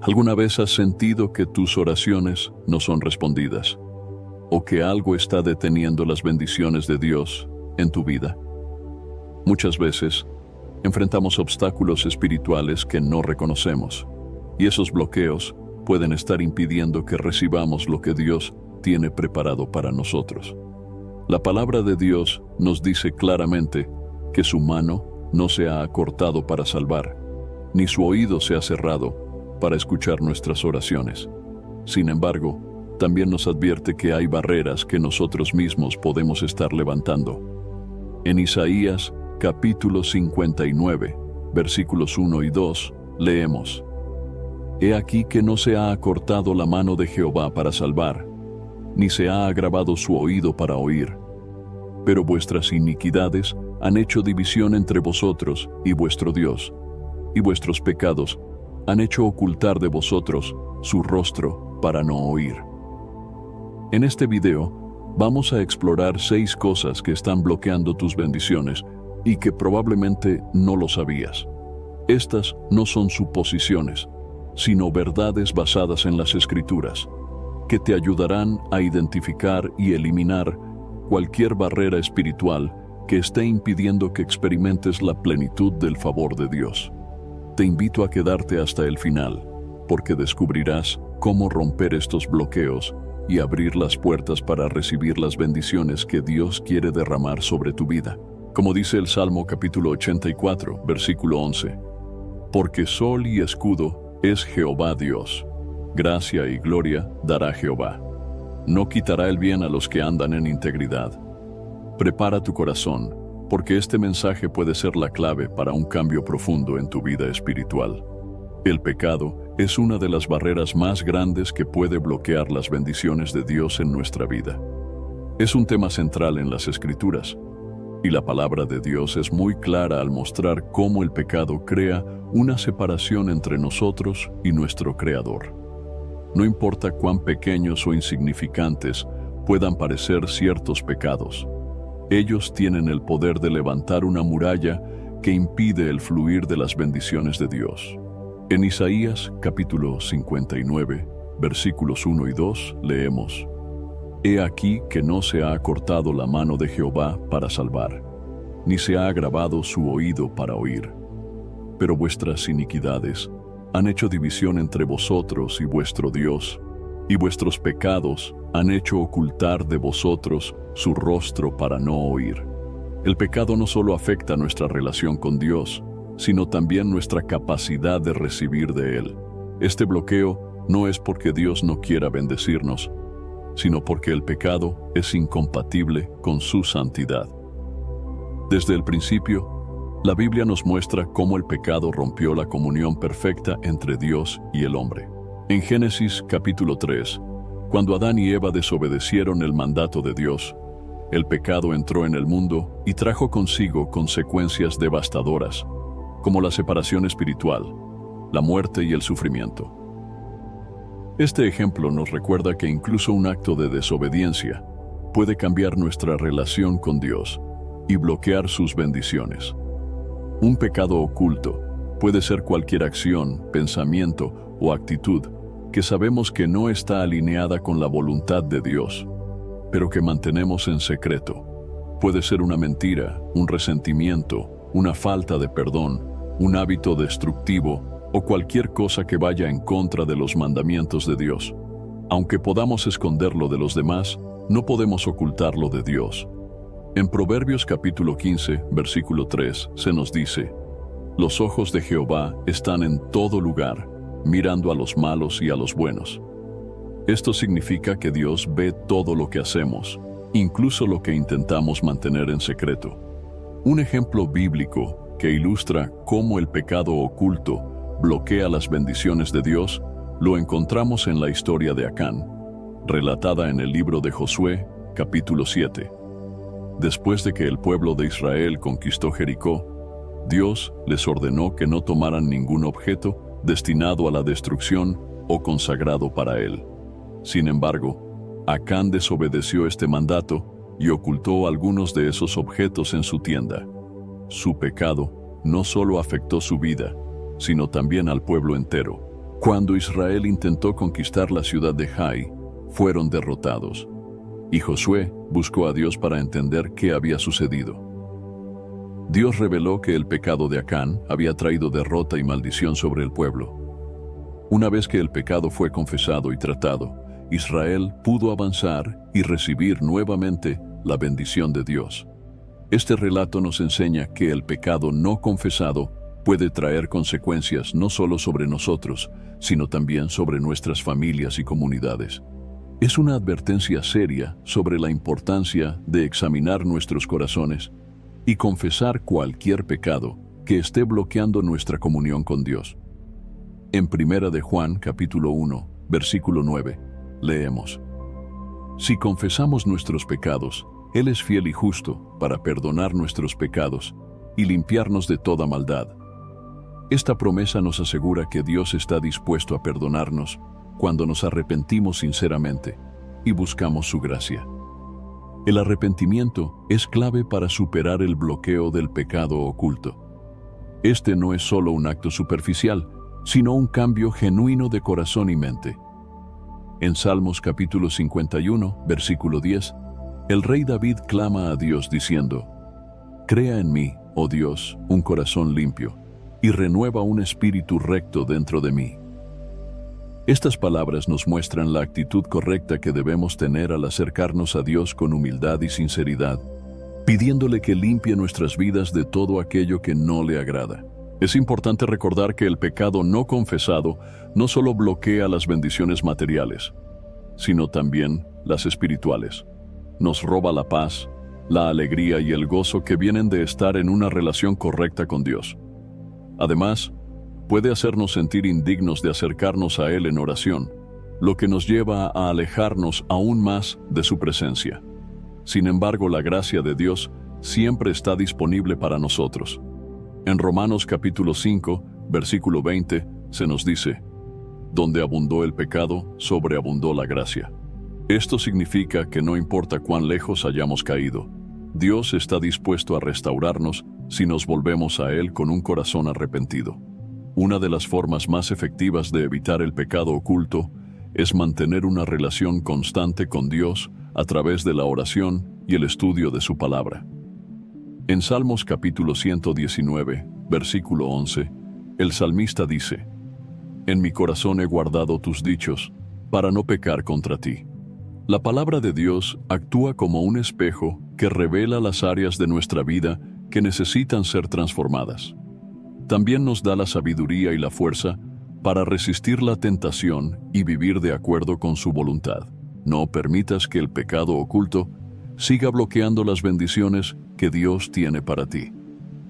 ¿Alguna vez has sentido que tus oraciones no son respondidas? ¿O que algo está deteniendo las bendiciones de Dios en tu vida? Muchas veces enfrentamos obstáculos espirituales que no reconocemos, y esos bloqueos pueden estar impidiendo que recibamos lo que Dios tiene preparado para nosotros. La palabra de Dios nos dice claramente que su mano no se ha acortado para salvar, ni su oído se ha cerrado para escuchar nuestras oraciones. Sin embargo, también nos advierte que hay barreras que nosotros mismos podemos estar levantando. En Isaías, capítulo 59, versículos 1 y 2, leemos: He aquí que no se ha acortado la mano de Jehová para salvar, ni se ha agravado su oído para oír. Pero vuestras iniquidades han hecho división entre vosotros y vuestro Dios, y vuestros pecados han hecho ocultar de vosotros su rostro para no oír. En este video vamos a explorar 6 cosas que están bloqueando tus bendiciones y que probablemente no lo sabías. Estas no son suposiciones, sino verdades basadas en las Escrituras, que te ayudarán a identificar y eliminar cualquier barrera espiritual que esté impidiendo que experimentes la plenitud del favor de Dios. Te invito a quedarte hasta el final, porque descubrirás cómo romper estos bloqueos y abrir las puertas para recibir las bendiciones que Dios quiere derramar sobre tu vida. Como dice el Salmo capítulo 84, versículo 11, Porque sol y escudo es Jehová Dios, gracia y gloria dará Jehová. No quitará el bien a los que andan en integridad. Prepara tu corazón, porque este mensaje puede ser la clave para un cambio profundo en tu vida espiritual. El pecado es una de las barreras más grandes que puede bloquear las bendiciones de Dios en nuestra vida. Es un tema central en las Escrituras, y la palabra de Dios es muy clara al mostrar cómo el pecado crea una separación entre nosotros y nuestro Creador. No importa cuán pequeños o insignificantes puedan parecer ciertos pecados, ellos tienen el poder de levantar una muralla que impide el fluir de las bendiciones de Dios. En Isaías capítulo 59, versículos 1 y 2, leemos: He aquí que no se ha acortado la mano de Jehová para salvar, ni se ha agravado su oído para oír. Pero vuestras iniquidades han hecho división entre vosotros y vuestro Dios, y vuestros pecados han hecho ocultar de vosotros su rostro para no oír. El pecado no solo afecta nuestra relación con Dios, sino también nuestra capacidad de recibir de Él. Este bloqueo no es porque Dios no quiera bendecirnos, sino porque el pecado es incompatible con su santidad. Desde el principio, la Biblia nos muestra cómo el pecado rompió la comunión perfecta entre Dios y el hombre. En Génesis capítulo 3, cuando Adán y Eva desobedecieron el mandato de Dios, el pecado entró en el mundo y trajo consigo consecuencias devastadoras, como la separación espiritual, la muerte y el sufrimiento. Este ejemplo nos recuerda que incluso un acto de desobediencia puede cambiar nuestra relación con Dios y bloquear sus bendiciones. Un pecado oculto puede ser cualquier acción, pensamiento o actitud que sabemos que no está alineada con la voluntad de Dios, pero que mantenemos en secreto. Puede ser una mentira, un resentimiento, una falta de perdón, un hábito destructivo o cualquier cosa que vaya en contra de los mandamientos de Dios. Aunque podamos esconderlo de los demás, no podemos ocultarlo de Dios. En Proverbios capítulo 15, versículo 3, se nos dice: Los ojos de Jehová están en todo lugar, mirando a los malos y a los buenos. Esto significa que Dios ve todo lo que hacemos, incluso lo que intentamos mantener en secreto. Un ejemplo bíblico que ilustra cómo el pecado oculto bloquea las bendiciones de Dios lo encontramos en la historia de Acán, relatada en el libro de Josué, capítulo 7. Después de que el pueblo de Israel conquistó Jericó, Dios les ordenó que no tomaran ningún objeto destinado a la destrucción o consagrado para él. Sin embargo, Acán desobedeció este mandato y ocultó algunos de esos objetos en su tienda. Su pecado no solo afectó su vida, sino también al pueblo entero. Cuando Israel intentó conquistar la ciudad de Jai, fueron derrotados, y Josué buscó a Dios para entender qué había sucedido. Dios reveló que el pecado de Acán había traído derrota y maldición sobre el pueblo. Una vez que el pecado fue confesado y tratado, Israel pudo avanzar y recibir nuevamente la bendición de Dios. Este relato nos enseña que el pecado no confesado puede traer consecuencias no solo sobre nosotros, sino también sobre nuestras familias y comunidades. Es una advertencia seria sobre la importancia de examinar nuestros corazones y confesar cualquier pecado que esté bloqueando nuestra comunión con Dios. En 1 de Juan, capítulo 1, versículo 9, leemos: Si confesamos nuestros pecados, Él es fiel y justo para perdonar nuestros pecados y limpiarnos de toda maldad. Esta promesa nos asegura que Dios está dispuesto a perdonarnos cuando nos arrepentimos sinceramente y buscamos su gracia. El arrepentimiento es clave para superar el bloqueo del pecado oculto. Este no es solo un acto superficial, sino un cambio genuino de corazón y mente. En Salmos capítulo 51, versículo 10, el rey David clama a Dios diciendo: Crea en mí, oh Dios, un corazón limpio, y renueva un espíritu recto dentro de mí. Estas palabras nos muestran la actitud correcta que debemos tener al acercarnos a Dios con humildad y sinceridad, pidiéndole que limpie nuestras vidas de todo aquello que no le agrada. Es importante recordar que el pecado no confesado no solo bloquea las bendiciones materiales, sino también las espirituales. Nos roba la paz, la alegría y el gozo que vienen de estar en una relación correcta con Dios. Además, puede hacernos sentir indignos de acercarnos a Él en oración, lo que nos lleva a alejarnos aún más de su presencia. Sin embargo, la gracia de Dios siempre está disponible para nosotros. En Romanos capítulo 5, versículo 20, se nos dice: Donde abundó el pecado, sobreabundó la gracia. Esto significa que no importa cuán lejos hayamos caído, Dios está dispuesto a restaurarnos si nos volvemos a Él con un corazón arrepentido. Una de las formas más efectivas de evitar el pecado oculto es mantener una relación constante con Dios a través de la oración y el estudio de su palabra. En Salmos capítulo 119, versículo 11, el salmista dice: En mi corazón he guardado tus dichos, para no pecar contra ti. La palabra de Dios actúa como un espejo que revela las áreas de nuestra vida que necesitan ser transformadas. También nos da la sabiduría y la fuerza para resistir la tentación y vivir de acuerdo con su voluntad. No permitas que el pecado oculto siga bloqueando las bendiciones que Dios tiene para ti.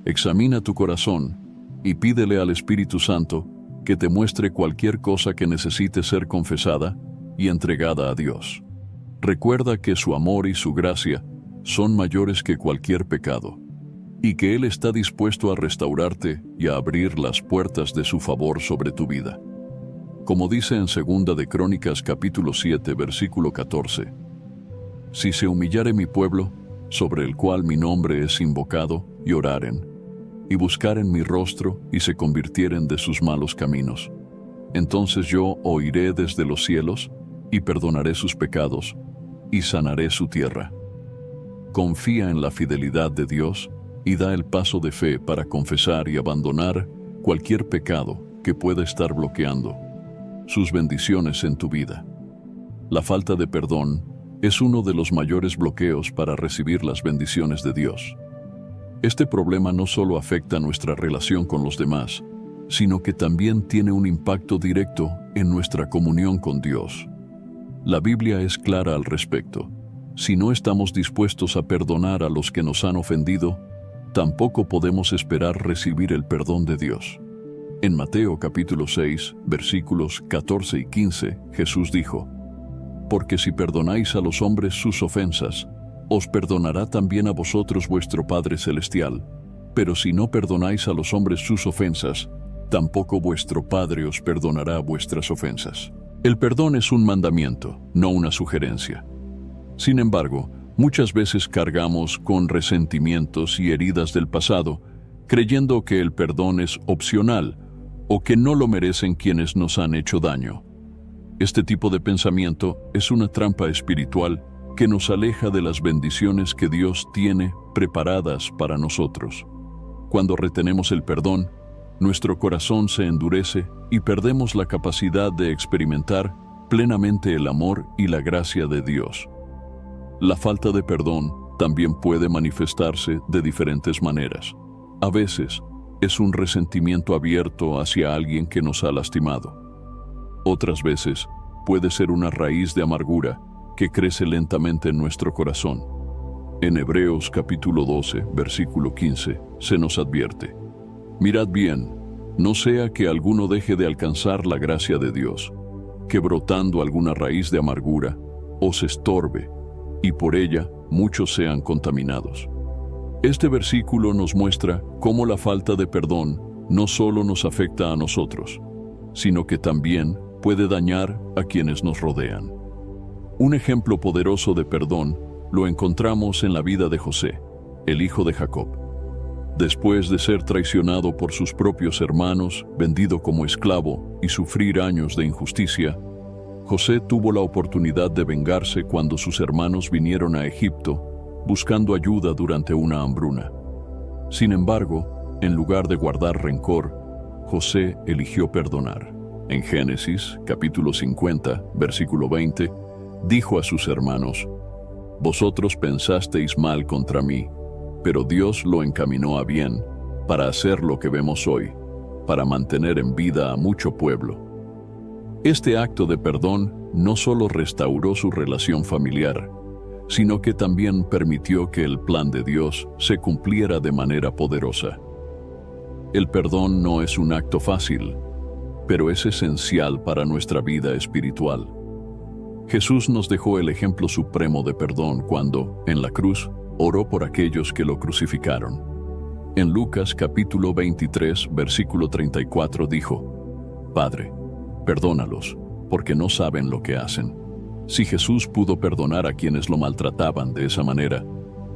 Examina tu corazón y pídele al Espíritu Santo que te muestre cualquier cosa que necesite ser confesada y entregada a Dios. Recuerda que su amor y su gracia son mayores que cualquier pecado, y que Él está dispuesto a restaurarte y a abrir las puertas de su favor sobre tu vida. Como dice en 2 de Crónicas capítulo 7, versículo 14, Si se humillare mi pueblo, sobre el cual mi nombre es invocado, y oraren, y buscaren mi rostro, y se convirtieren de sus malos caminos, entonces yo oiré desde los cielos, y perdonaré sus pecados, y sanaré su tierra. Confía en la fidelidad de Dios y da el paso de fe para confesar y abandonar cualquier pecado que pueda estar bloqueando sus bendiciones en tu vida. La falta de perdón es uno de los mayores bloqueos para recibir las bendiciones de Dios. Este problema no solo afecta nuestra relación con los demás, sino que también tiene un impacto directo en nuestra comunión con Dios. La Biblia es clara al respecto. Si no estamos dispuestos a perdonar a los que nos han ofendido, tampoco podemos esperar recibir el perdón de Dios. En Mateo capítulo 6, versículos 14 y 15, Jesús dijo: Porque si perdonáis a los hombres sus ofensas, os perdonará también a vosotros vuestro Padre Celestial. Pero si no perdonáis a los hombres sus ofensas, tampoco vuestro Padre os perdonará vuestras ofensas. El perdón es un mandamiento, no una sugerencia. Sin embargo, muchas veces cargamos con resentimientos y heridas del pasado, creyendo que el perdón es opcional o que no lo merecen quienes nos han hecho daño. Este tipo de pensamiento es una trampa espiritual que nos aleja de las bendiciones que Dios tiene preparadas para nosotros. Cuando retenemos el perdón, nuestro corazón se endurece y perdemos la capacidad de experimentar plenamente el amor y la gracia de Dios. La falta de perdón también puede manifestarse de diferentes maneras. A veces, es un resentimiento abierto hacia alguien que nos ha lastimado. Otras veces, puede ser una raíz de amargura que crece lentamente en nuestro corazón. En Hebreos capítulo 12, versículo 15, se nos advierte: mirad bien, no sea que alguno deje de alcanzar la gracia de Dios, que brotando alguna raíz de amargura os estorbe, y por ella muchos sean contaminados. Este versículo nos muestra cómo la falta de perdón no solo nos afecta a nosotros, sino que también puede dañar a quienes nos rodean. Un ejemplo poderoso de perdón lo encontramos en la vida de José, el hijo de Jacob. Después de ser traicionado por sus propios hermanos, vendido como esclavo y sufrir años de injusticia, José tuvo la oportunidad de vengarse cuando sus hermanos vinieron a Egipto buscando ayuda durante una hambruna. Sin embargo, en lugar de guardar rencor, José eligió perdonar. En Génesis, capítulo 50, versículo 20, dijo a sus hermanos: vosotros pensasteis mal contra mí, pero Dios lo encaminó a bien, para hacer lo que vemos hoy, para mantener en vida a mucho pueblo. Este acto de perdón no solo restauró su relación familiar, sino que también permitió que el plan de Dios se cumpliera de manera poderosa. El perdón no es un acto fácil, pero es esencial para nuestra vida espiritual. Jesús nos dejó el ejemplo supremo de perdón cuando, en la cruz, oró por aquellos que lo crucificaron. En Lucas capítulo 23, versículo 34 dijo: Padre, perdónalos, porque no saben lo que hacen. Si Jesús pudo perdonar a quienes lo maltrataban de esa manera,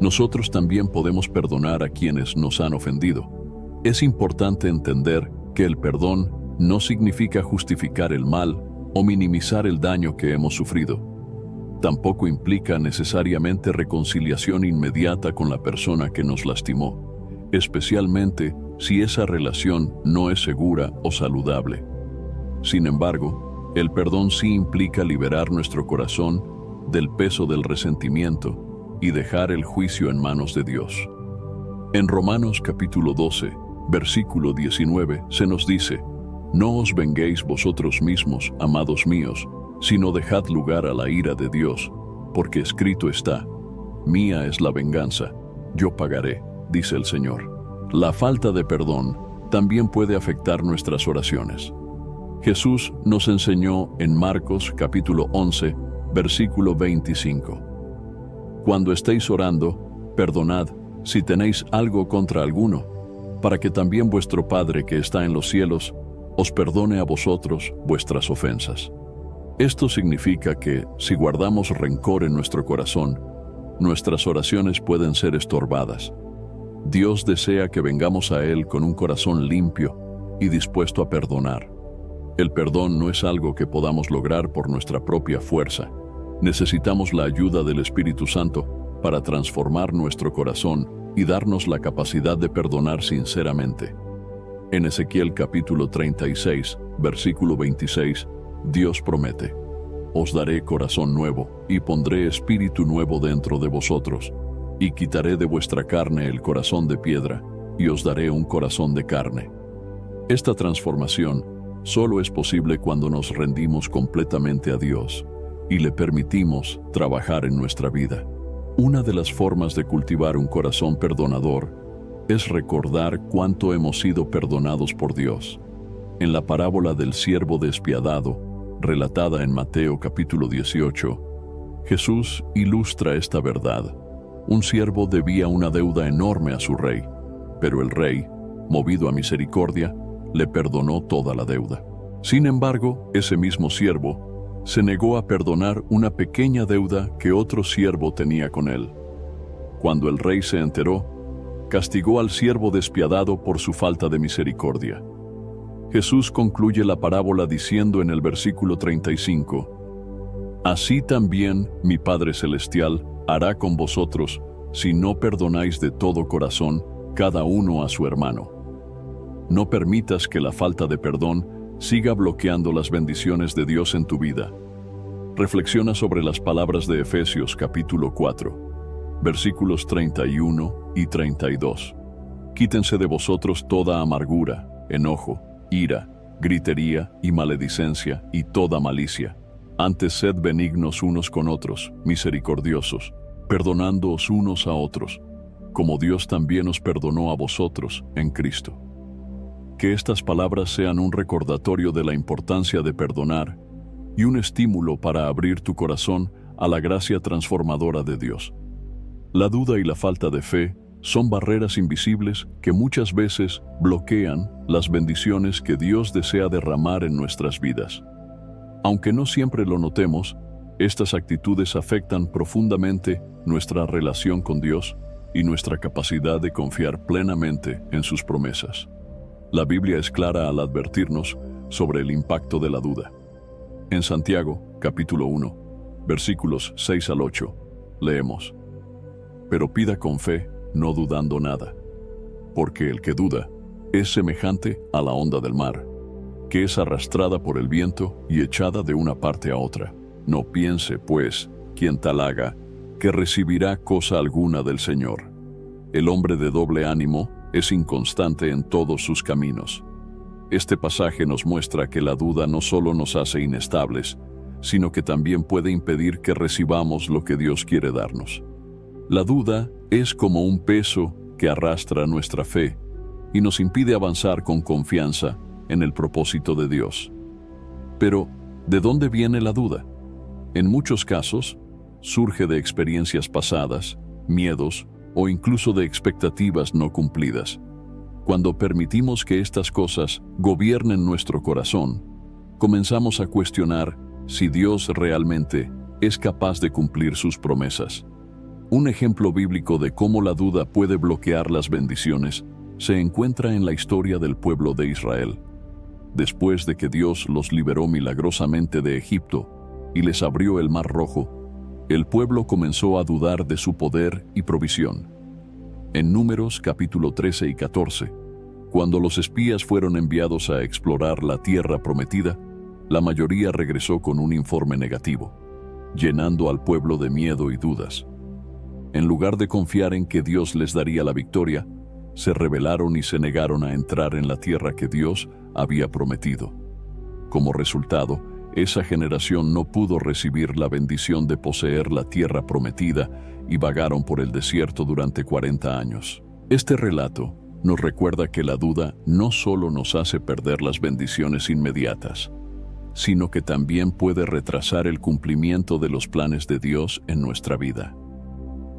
nosotros también podemos perdonar a quienes nos han ofendido. Es importante entender que el perdón no significa justificar el mal o minimizar el daño que hemos sufrido. Tampoco implica necesariamente reconciliación inmediata con la persona que nos lastimó, especialmente si esa relación no es segura o saludable. Sin embargo, el perdón sí implica liberar nuestro corazón del peso del resentimiento y dejar el juicio en manos de Dios. En Romanos capítulo 12, versículo 19, se nos dice: no os venguéis vosotros mismos, amados míos, sino dejad lugar a la ira de Dios, porque escrito está: mía es la venganza, yo pagaré, dice el Señor. La falta de perdón también puede afectar nuestras oraciones. Jesús nos enseñó en Marcos capítulo 11, versículo 25. Cuando estéis orando, perdonad si tenéis algo contra alguno, para que también vuestro Padre que está en los cielos os perdone a vosotros vuestras ofensas. Esto significa que, si guardamos rencor en nuestro corazón, nuestras oraciones pueden ser estorbadas. Dios desea que vengamos a Él con un corazón limpio y dispuesto a perdonar. El perdón no es algo que podamos lograr por nuestra propia fuerza. Necesitamos la ayuda del Espíritu Santo para transformar nuestro corazón y darnos la capacidad de perdonar sinceramente. En Ezequiel capítulo 36, versículo 26, Dios promete: os daré corazón nuevo y pondré espíritu nuevo dentro de vosotros, y quitaré de vuestra carne el corazón de piedra, y os daré un corazón de carne. Esta transformación solo es posible cuando nos rendimos completamente a Dios y le permitimos trabajar en nuestra vida. Una de las formas de cultivar un corazón perdonador es recordar cuánto hemos sido perdonados por Dios. En la parábola del siervo despiadado, relatada en Mateo capítulo 18, Jesús ilustra esta verdad. Un siervo debía una deuda enorme a su rey, pero el rey, movido a misericordia, le perdonó toda la deuda. Sin embargo, ese mismo siervo se negó a perdonar una pequeña deuda que otro siervo tenía con él. Cuando el rey se enteró, castigó al siervo despiadado por su falta de misericordia. Jesús concluye la parábola diciendo en el versículo 35, «Así también mi Padre Celestial hará con vosotros si no perdonáis de todo corazón cada uno a su hermano». No permitas que la falta de perdón siga bloqueando las bendiciones de Dios en tu vida. Reflexiona sobre las palabras de Efesios capítulo 4, versículos 31 y 32. Quítense de vosotros toda amargura, enojo, ira, gritería y maledicencia y toda malicia. Antes sed benignos unos con otros, misericordiosos, perdonándoos unos a otros, como Dios también os perdonó a vosotros en Cristo. Que estas palabras sean un recordatorio de la importancia de perdonar y un estímulo para abrir tu corazón a la gracia transformadora de Dios. La duda y la falta de fe son barreras invisibles que muchas veces bloquean las bendiciones que Dios desea derramar en nuestras vidas. Aunque no siempre lo notemos, estas actitudes afectan profundamente nuestra relación con Dios y nuestra capacidad de confiar plenamente en sus promesas. La Biblia es clara al advertirnos sobre el impacto de la duda. En Santiago, capítulo 1, versículos 6 al 8, leemos: «Pero pida con fe, no dudando nada, porque el que duda es semejante a la onda del mar, que es arrastrada por el viento y echada de una parte a otra. No piense, pues, quien tal haga, que recibirá cosa alguna del Señor. El hombre de doble ánimo es inconstante en todos sus caminos». Este pasaje nos muestra que la duda no solo nos hace inestables, sino que también puede impedir que recibamos lo que Dios quiere darnos. La duda es como un peso que arrastra nuestra fe y nos impide avanzar con confianza en el propósito de Dios. Pero, ¿de dónde viene la duda? En muchos casos, surge de experiencias pasadas, miedos o incluso de expectativas no cumplidas. Cuando permitimos que estas cosas gobiernen nuestro corazón, comenzamos a cuestionar si Dios realmente es capaz de cumplir sus promesas. Un ejemplo bíblico de cómo la duda puede bloquear las bendiciones se encuentra en la historia del pueblo de Israel. Después de que Dios los liberó milagrosamente de Egipto y les abrió el Mar Rojo, el pueblo comenzó a dudar de su poder y provisión. En Números capítulo 13 y 14, cuando los espías fueron enviados a explorar la tierra prometida, la mayoría regresó con un informe negativo, llenando al pueblo de miedo y dudas. En lugar de confiar en que Dios les daría la victoria, se rebelaron y se negaron a entrar en la tierra que Dios había prometido. Como resultado, esa generación no pudo recibir la bendición de poseer la tierra prometida y vagaron por el desierto durante 40 años. Este relato nos recuerda que la duda no solo nos hace perder las bendiciones inmediatas, sino que también puede retrasar el cumplimiento de los planes de Dios en nuestra vida.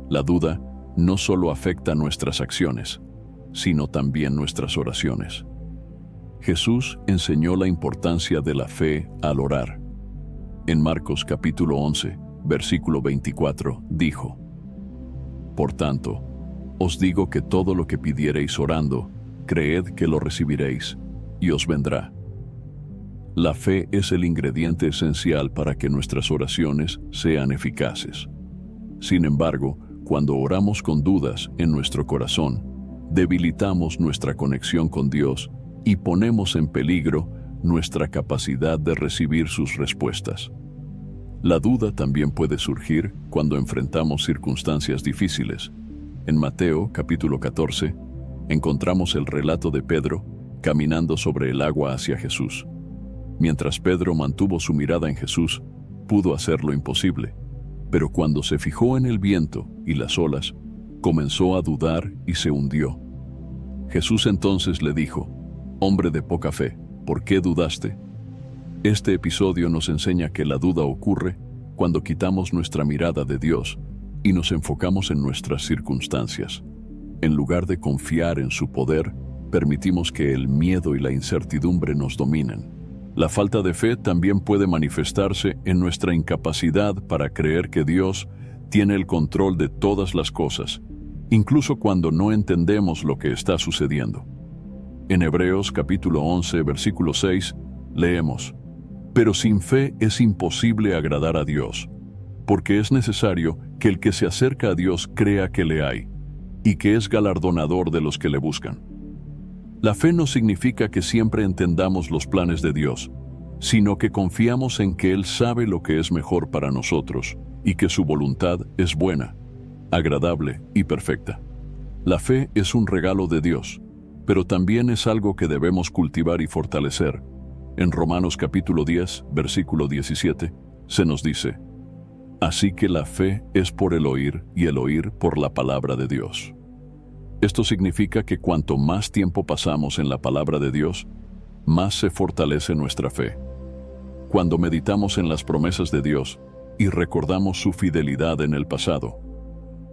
La duda no solo afecta nuestras acciones, sino también nuestras oraciones. Jesús enseñó la importancia de la fe al orar. En Marcos capítulo 11, versículo 24, dijo: «Por tanto, os digo que todo lo que pidiereis orando, creed que lo recibiréis, y os vendrá». La fe es el ingrediente esencial para que nuestras oraciones sean eficaces. Sin embargo, cuando oramos con dudas en nuestro corazón, debilitamos nuestra conexión con Dios y ponemos en peligro nuestra capacidad de recibir sus respuestas. La duda también puede surgir cuando enfrentamos circunstancias difíciles. En Mateo capítulo 14, encontramos el relato de Pedro caminando sobre el agua hacia Jesús. Mientras Pedro mantuvo su mirada en Jesús, pudo hacer lo imposible. Pero cuando se fijó en el viento y las olas, comenzó a dudar y se hundió. Jesús entonces le dijo: «Hombre de poca fe, ¿por qué dudaste?». Este episodio nos enseña que la duda ocurre cuando quitamos nuestra mirada de Dios y nos enfocamos en nuestras circunstancias. En lugar de confiar en su poder, permitimos que el miedo y la incertidumbre nos dominen. La falta de fe también puede manifestarse en nuestra incapacidad para creer que Dios tiene el control de todas las cosas, incluso cuando no entendemos lo que está sucediendo. En Hebreos capítulo 11, versículo 6, leemos: Pero sin fe es imposible agradar a Dios, porque es necesario que el que se acerca a Dios crea que le hay, y que es galardonador de los que le buscan. La fe no significa que siempre entendamos los planes de Dios, sino que confiamos en que Él sabe lo que es mejor para nosotros y que su voluntad es buena, agradable y perfecta. La fe es un regalo de Dios, pero también es algo que debemos cultivar y fortalecer. En Romanos capítulo 10, versículo 17, se nos dice: Así que la fe es por el oír y el oír por la palabra de Dios. Esto significa que cuanto más tiempo pasamos en la palabra de Dios, más se fortalece nuestra fe. Cuando meditamos en las promesas de Dios y recordamos su fidelidad en el pasado,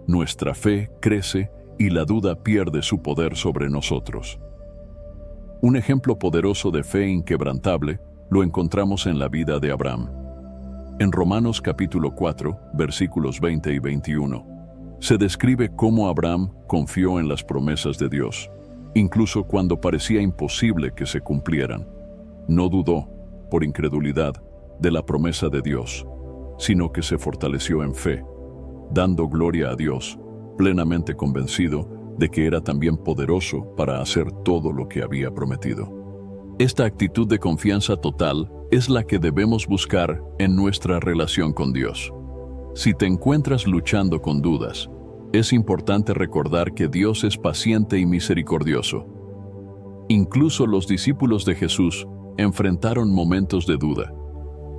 nuestra fe crece y la duda pierde su poder sobre nosotros. Un ejemplo poderoso de fe inquebrantable lo encontramos en la vida de Abraham. En Romanos capítulo 4, versículos 20 y 21, se describe cómo Abraham confió en las promesas de Dios, incluso cuando parecía imposible que se cumplieran. No dudó, por incredulidad, de la promesa de Dios, sino que se fortaleció en fe, dando gloria a Dios, plenamente convencido de que era también poderoso para hacer todo lo que había prometido. Esta actitud de confianza total es la que debemos buscar en nuestra relación con Dios. Si te encuentras luchando con dudas, es importante recordar que Dios es paciente y misericordioso. Incluso los discípulos de Jesús enfrentaron momentos de duda.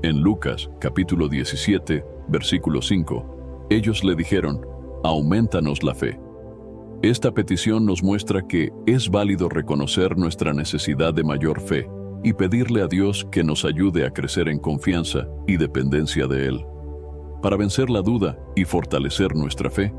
En Lucas, capítulo 17, versículo 5, ellos le dijeron: «Aumentanos la fe». Esta petición nos muestra que es válido reconocer nuestra necesidad de mayor fe y pedirle a Dios que nos ayude a crecer en confianza y dependencia de Él. Para vencer la duda y fortalecer nuestra fe,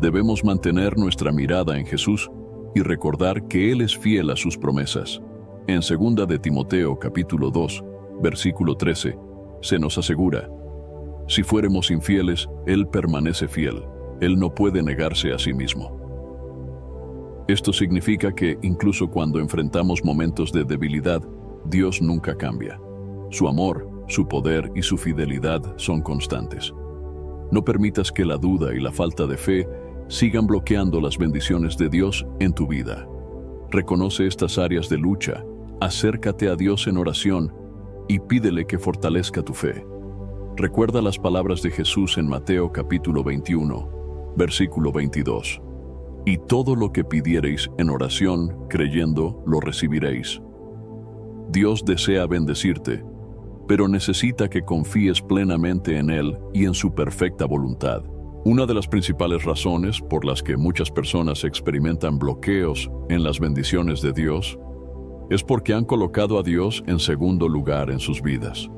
debemos mantener nuestra mirada en Jesús y recordar que Él es fiel a sus promesas. En 2 de Timoteo capítulo 2, versículo 13, se nos asegura: si fuéramos infieles, Él permanece fiel. Él no puede negarse a sí mismo. Esto significa que, incluso cuando enfrentamos momentos de debilidad, Dios nunca cambia. Su amor, su poder y su fidelidad son constantes. No permitas que la duda y la falta de fe sigan bloqueando las bendiciones de Dios en tu vida. Reconoce estas áreas de lucha, acércate a Dios en oración y pídele que fortalezca tu fe. Recuerda las palabras de Jesús en Mateo capítulo 21, versículo 22. Y todo lo que pidiereis en oración, creyendo, lo recibiréis. Dios desea bendecirte, pero necesita que confíes plenamente en Él y en su perfecta voluntad. Una de las principales razones por las que muchas personas experimentan bloqueos en las bendiciones de Dios es porque han colocado a Dios en segundo lugar en sus vidas.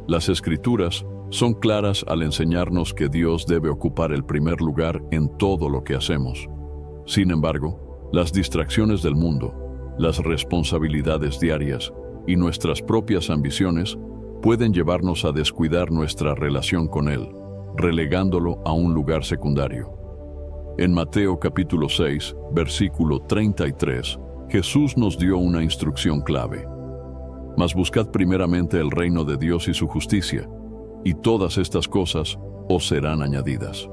Las Escrituras son claras al enseñarnos que Dios debe ocupar el primer lugar en todo lo que hacemos. Sin embargo, las distracciones del mundo, las responsabilidades diarias y nuestras propias ambiciones pueden llevarnos a descuidar nuestra relación con Él, relegándolo a un lugar secundario. En Mateo capítulo 6, versículo 33, Jesús nos dio una instrucción clave: «Mas buscad primeramente el reino de Dios y su justicia, y todas estas cosas os serán añadidas».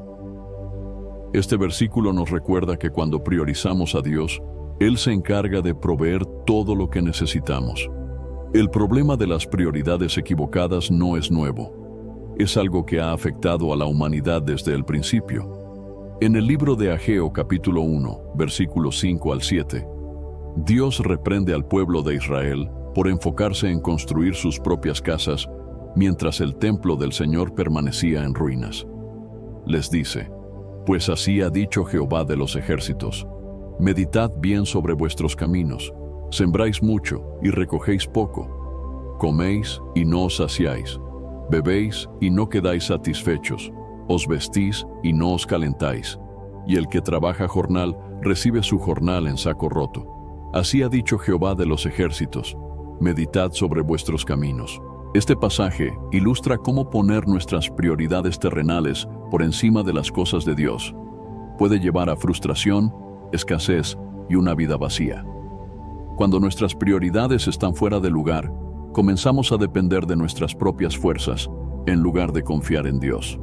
Este versículo nos recuerda que cuando priorizamos a Dios, Él se encarga de proveer todo lo que necesitamos. El problema de las prioridades equivocadas no es nuevo. Es algo que ha afectado a la humanidad desde el principio. En el libro de Ageo capítulo 1, versículos 5 al 7, Dios reprende al pueblo de Israel por enfocarse en construir sus propias casas mientras el templo del Señor permanecía en ruinas. Les dice: «Pues así ha dicho Jehová de los ejércitos: meditad bien sobre vuestros caminos, sembráis mucho y recogéis poco, coméis y no os saciáis, bebéis y no quedáis satisfechos, os vestís y no os calentáis, y el que trabaja jornal recibe su jornal en saco roto. Así ha dicho Jehová de los ejércitos: meditad sobre vuestros caminos». Este pasaje ilustra cómo poner nuestras prioridades terrenales por encima de las cosas de Dios puede llevar a frustración, escasez y una vida vacía. Cuando nuestras prioridades están fuera de lugar, comenzamos a depender de nuestras propias fuerzas, en lugar de confiar en Dios.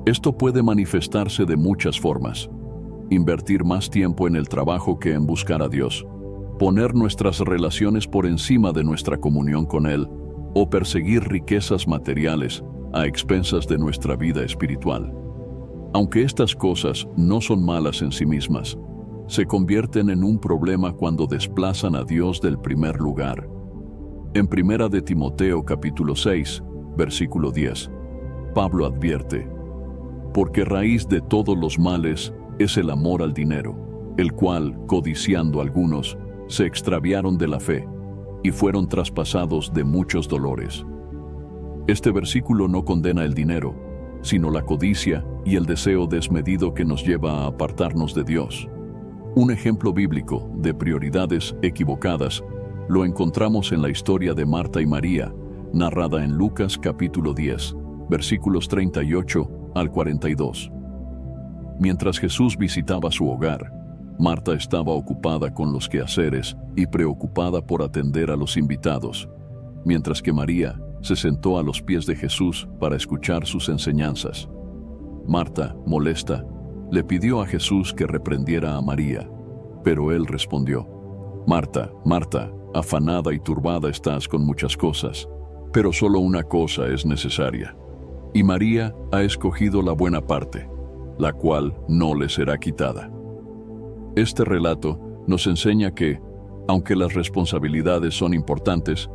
Esto puede manifestarse de muchas formas. Invertir más tiempo en el trabajo que en buscar a Dios, poner nuestras relaciones por encima de nuestra comunión con Él, o perseguir riquezas materiales a expensas de nuestra vida espiritual. Aunque estas cosas no son malas en sí mismas, se convierten en un problema cuando desplazan a Dios del primer lugar. En 1 de Timoteo capítulo 6, versículo 10, Pablo advierte: porque raíz de todos los males es el amor al dinero, el cual, codiciando algunos, se extraviaron de la fe y fueron traspasados de muchos dolores. Este versículo no condena el dinero, sino la codicia y el deseo desmedido que nos lleva a apartarnos de Dios. Un ejemplo bíblico de prioridades equivocadas lo encontramos en la historia de Marta y María, narrada en Lucas capítulo 10, versículos 38 al 42. Mientras Jesús visitaba su hogar, Marta estaba ocupada con los quehaceres y preocupada por atender a los invitados, mientras que María se sentó a los pies de Jesús para escuchar sus enseñanzas. Marta, molesta, le pidió a Jesús que reprendiera a María, pero él respondió: Marta, Marta, afanada y turbada estás con muchas cosas, pero solo una cosa es necesaria. Y María ha escogido la buena parte, la cual no le será quitada. Este relato nos enseña que, aunque las responsabilidades son importantes,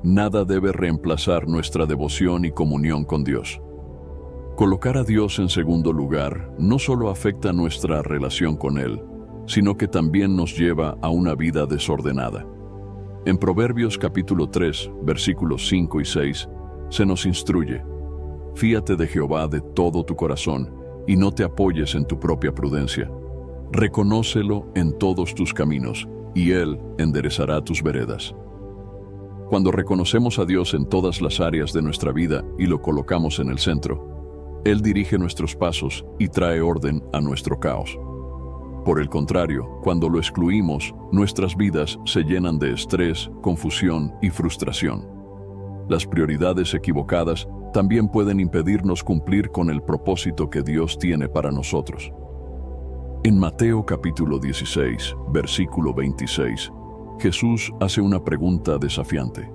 nada debe reemplazar nuestra devoción y comunión con Dios. Colocar a Dios en segundo lugar no solo afecta nuestra relación con Él, sino que también nos lleva a una vida desordenada. En Proverbios capítulo 3, versículos 5 y 6, se nos instruye: fíate de Jehová de todo tu corazón y no te apoyes en tu propia prudencia. Reconócelo en todos tus caminos, y Él enderezará tus veredas. Cuando reconocemos a Dios en todas las áreas de nuestra vida y lo colocamos en el centro, Él dirige nuestros pasos y trae orden a nuestro caos. Por el contrario, cuando lo excluimos, nuestras vidas se llenan de estrés, confusión y frustración. Las prioridades equivocadas también pueden impedirnos cumplir con el propósito que Dios tiene para nosotros. En Mateo capítulo 16, versículo 26, Jesús hace una pregunta desafiante: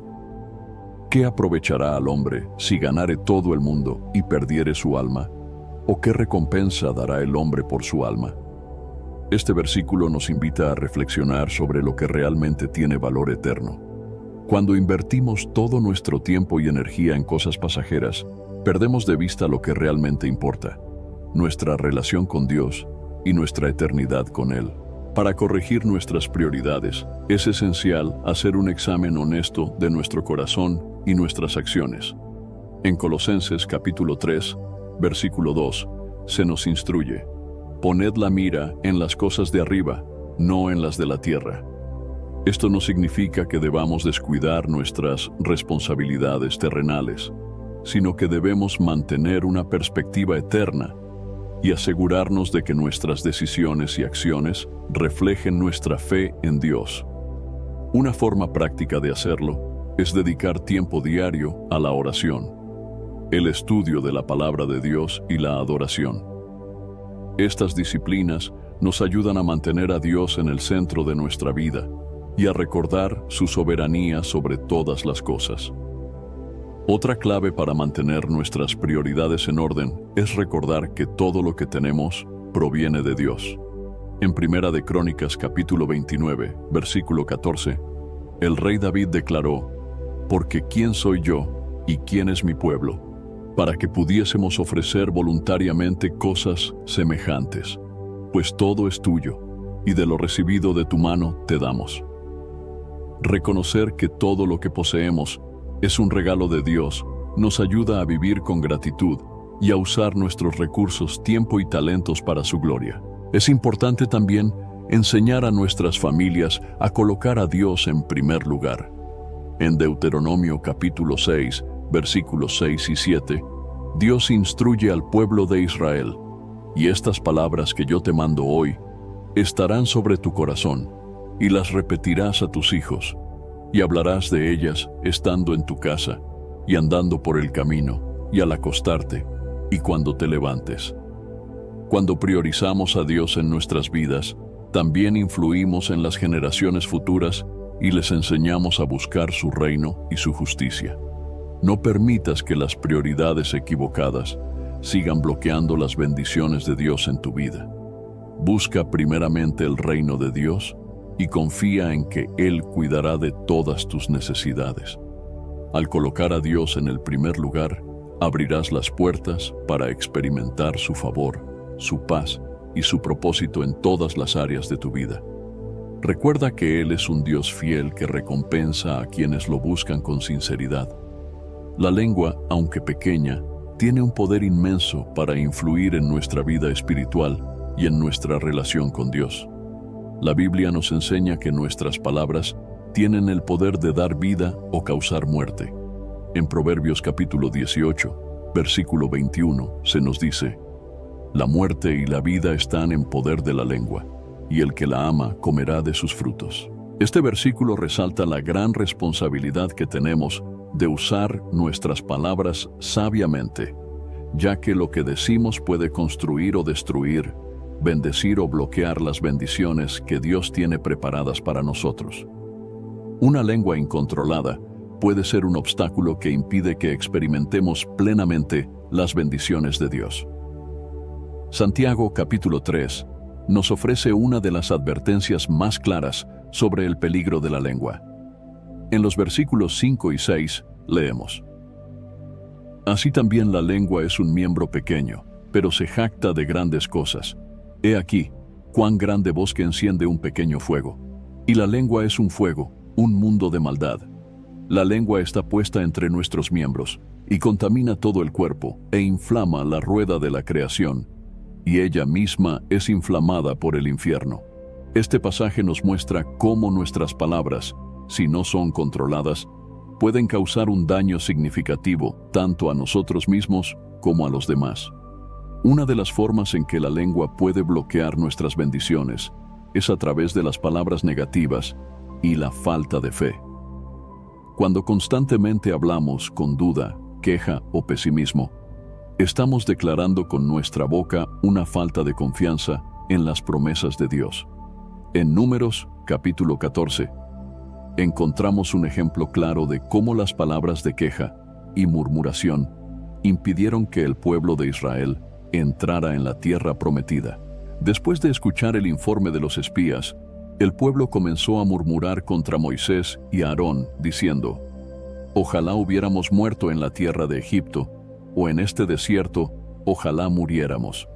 ¿qué aprovechará al hombre si ganare todo el mundo y perdiere su alma? ¿O qué recompensa dará el hombre por su alma? Este versículo nos invita a reflexionar sobre lo que realmente tiene valor eterno. Cuando invertimos todo nuestro tiempo y energía en cosas pasajeras, perdemos de vista lo que realmente importa: nuestra relación con Dios y nuestra eternidad con Él. Para corregir nuestras prioridades, es esencial hacer un examen honesto de nuestro corazón y nuestras acciones. En Colosenses capítulo 3, versículo 2, se nos instruye: poned la mira en las cosas de arriba, no en las de la tierra. Esto no significa que debamos descuidar nuestras responsabilidades terrenales, sino que debemos mantener una perspectiva eterna y asegurarnos de que nuestras decisiones y acciones reflejen nuestra fe en Dios. Una forma práctica de hacerlo es dedicar tiempo diario a la oración, el estudio de la palabra de Dios y la adoración. Estas disciplinas nos ayudan a mantener a Dios en el centro de nuestra vida y a recordar su soberanía sobre todas las cosas. Otra clave para mantener nuestras prioridades en orden es recordar que todo lo que tenemos proviene de Dios. En 1 de Crónicas capítulo 29, versículo 14, el rey David declaró: porque ¿quién soy yo y quién es mi pueblo, para que pudiésemos ofrecer voluntariamente cosas semejantes? Pues todo es tuyo, y de lo recibido de tu mano te damos. Reconocer que todo lo que poseemos es un regalo de Dios nos ayuda a vivir con gratitud y a usar nuestros recursos, tiempo y talentos para su gloria. Es importante también enseñar a nuestras familias a colocar a Dios en primer lugar. En Deuteronomio capítulo 6, versículos 6 y 7, Dios instruye al pueblo de Israel: y estas palabras que yo te mando hoy estarán sobre tu corazón, y las repetirás a tus hijos, y hablarás de ellas estando en tu casa, y andando por el camino, y al acostarte, y cuando te levantes. Cuando priorizamos a Dios en nuestras vidas, también influimos en las generaciones futuras y les enseñamos a buscar su reino y su justicia. No permitas que las prioridades equivocadas sigan bloqueando las bendiciones de Dios en tu vida. Busca primeramente el reino de Dios y confía en que Él cuidará de todas tus necesidades. Al colocar a Dios en el primer lugar, abrirás las puertas para experimentar su favor, su paz y su propósito en todas las áreas de tu vida. Recuerda que Él es un Dios fiel que recompensa a quienes lo buscan con sinceridad. La lengua, aunque pequeña, tiene un poder inmenso para influir en nuestra vida espiritual y en nuestra relación con Dios. La Biblia nos enseña que nuestras palabras tienen el poder de dar vida o causar muerte. En Proverbios capítulo 18, versículo 21, se nos dice: la muerte y la vida están en poder de la lengua, y el que la ama comerá de sus frutos. Este versículo resalta la gran responsabilidad que tenemos de usar nuestras palabras sabiamente, ya que lo que decimos puede construir o destruir, bendecir o bloquear las bendiciones que Dios tiene preparadas para nosotros. Una lengua incontrolada puede ser un obstáculo que impide que experimentemos plenamente las bendiciones de Dios. Santiago capítulo 3 nos ofrece una de las advertencias más claras sobre el peligro de la lengua. En los versículos 5 y 6 leemos: así también la lengua es un miembro pequeño, pero se jacta de grandes cosas. He aquí, cuán grande bosque enciende un pequeño fuego. Y la lengua es un fuego, un mundo de maldad. La lengua está puesta entre nuestros miembros, y contamina todo el cuerpo, e inflama la rueda de la creación, y ella misma es inflamada por el infierno. Este pasaje nos muestra cómo nuestras palabras, si no son controladas, pueden causar un daño significativo tanto a nosotros mismos como a los demás. Una de las formas en que la lengua puede bloquear nuestras bendiciones es a través de las palabras negativas y la falta de fe. Cuando constantemente hablamos con duda, queja o pesimismo, estamos declarando con nuestra boca una falta de confianza en las promesas de Dios. En Números, capítulo 14, encontramos un ejemplo claro de cómo las palabras de queja y murmuración impidieron que el pueblo de Israel entrara en la tierra prometida. Después de escuchar el informe de los espías, el pueblo comenzó a murmurar contra Moisés y Aarón, diciendo: ojalá hubiéramos muerto en la tierra de Egipto, o en este desierto, ojalá muriéramos.